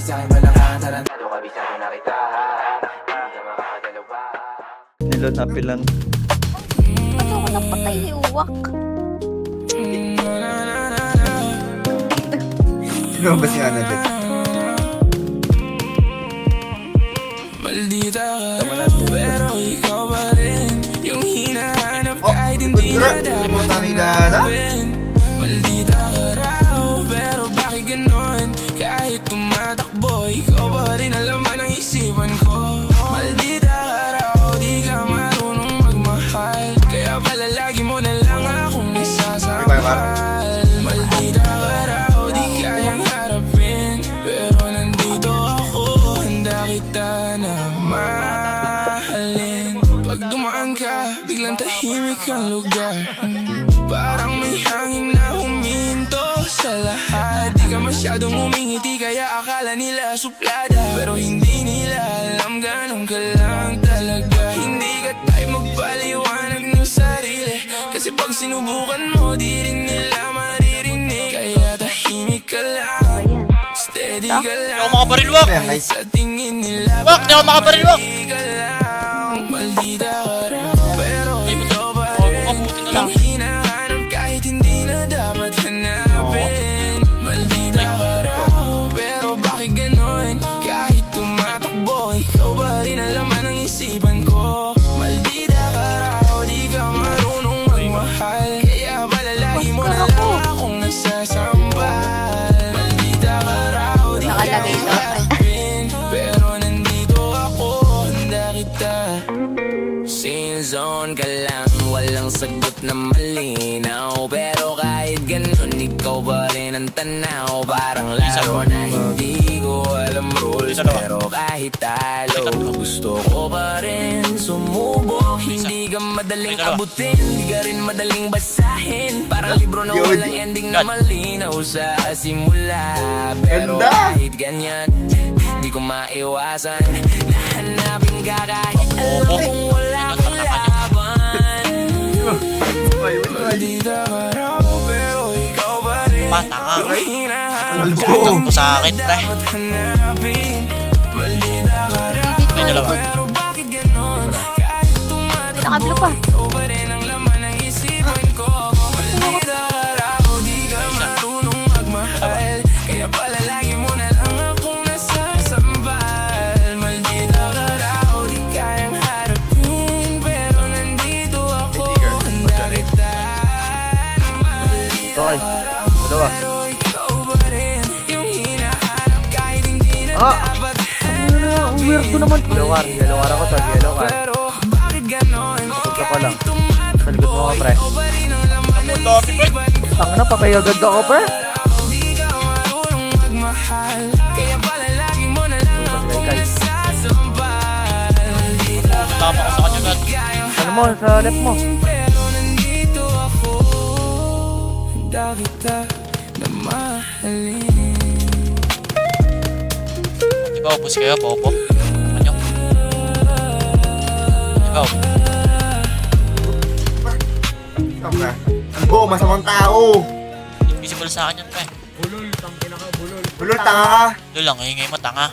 sa'kin walang tarantado, kabisado na kita. Hindi ka makakadalawa. Nilon happy lang. Ba't ako napatay ni Uwak? Sino ba si Annabeth? Maldita ka, pero ikaw pa rin yung hinahanap kahit hindi na dapat hanapin. Maldita ka raw, pero bakit ganon? Kahit tumatakbo, ikaw pa rin ang laman ng isipan ko. Maldita ka raw, di ka marunong magmahal, kaya pala lagi mo na lang akong isasambal. Maldita ka raw, di kayang harapin, pero nandito ako, handa kita na mahalin. Pag dumaan ka, biglang tahimik ang lugar, parang may hangin na huminto sa lahat. Di ka masyadong umingiti, kaya akala nila suplada, pero hindi nila alam ganun ka lang talaga. Hindi ka tayo magpaliwanag ng sarili, kasi pag sinubukan mo, di rin nila maririnig. Kaya tahimik ka lang, steady ka lang. Hindi ako makabaril, Wak! Sa tingin nila, Wak! Hindi ako makabaril, Wak! ka lang. Maldita ka raw, pero ikaw pa rin yung hinahanap kahit hindi na dapat hanapin. Maldita ka raw, pero bakit ganon? Kahit tumatakbo, ikaw pa rin ang laman ng isipan ko. Maldita ka raw, di ka marunong magmahal, kaya pala lagi mo na lang akong nasasambal. Maldita ka raw, di ka Nakalagay daw. harapin, pero nandito ako, handa kita. Sin zone ka lang, walang sagot na malinaw, pero kahit ganun, ikaw pa rin ang tanaw. Parang laro na hindi ko alam rules, pero kahit talo, gusto ko pa rin sumubok. Hindi ka madaling abutin, di ka rin madaling basahin, parang libro na walang ending na malinaw sa simula. Pero kahit ganyan, di ko maiwasan, nahanapin ka kahit alam kong wala kang laban. Maldita ka raw, pero ikaw pa rin Patanga. yung hinahanap Sakot ko sa akin, pre. dapat hanapin. Maldita ka raw, May dalawa. pero bakit ganon? Kahit tumatakbo, Nakablo pa. ikaw pa rin ang laman ng isipan ko. Maldita ka raw, di ka marunong magmahal, kaya pala lagi mo na lang akong nasasambal. Maldita ka raw, di kayang harapin, pero nandito ako, handa kita. Maldita Okay. ka raw, Dalawa. pero ikaw pa rin yung hinahanap kahit hindi na dapat Ang weird ko naman. Yellow car. Yellow car ako to. Yellow car. pero bakit ganon? Punta ko lang. Sa likod mo ka, pre. Ikaw pa rin ang laman ng Dami, pre. isipan ko. Tanga na, patay agad ako, pre. Di ka marunong magmahal, kaya pala lagi mo na lang akong nasasambal. Maldita ka Tama ko sa kanya, Dad. kayang Ano mo, sa left mo. pero nandito ako, handa kita na mahalin. Ikaw, pus kayo, paupo. Ano? Ikaw. Tama. Bo, masamang tao. Invisible sa akin yan, pre. Bulol, tanga ka. Doon lang, ingay mo, tanga.